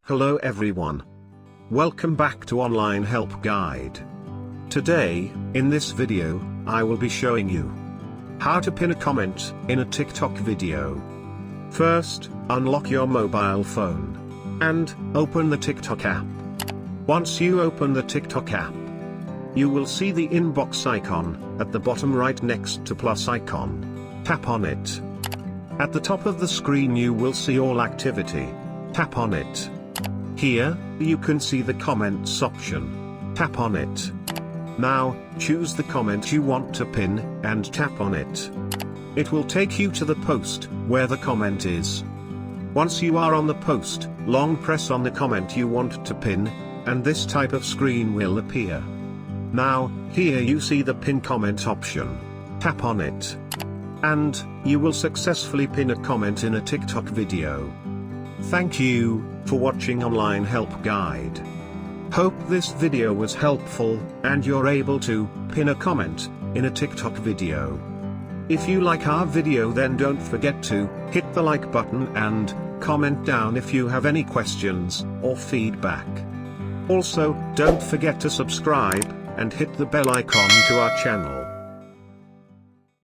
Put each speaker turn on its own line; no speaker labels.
Hello everyone. Welcome back to Online Help Guide. Today, in this video, I will be showing you how to pin a comment in a TikTok video. First, unlock your mobile phone and open the TikTok app. Once you open the TikTok app, you will see the inbox icon at the bottom right next to plus icon. Tap on it. At the top of the screen you will see all activity. Tap on it. Here, you can see the comments option. Tap on it. Now, choose the comment you want to pin, and tap on it. It will take you to the post, where the comment is. Once you are on the post, long press on the comment you want to pin, and this type of screen will appear. Now, here you see the pin comment option. Tap on it. And, you will successfully pin a comment in a TikTok video. Thank you for watching Online Help Guide. Hope this video was helpful, and you're able to pin a comment in a TikTok video. If you like our video, then don't forget to hit the like button and comment down if you have any questions or feedback. Also, don't forget to subscribe and hit the bell icon to our channel.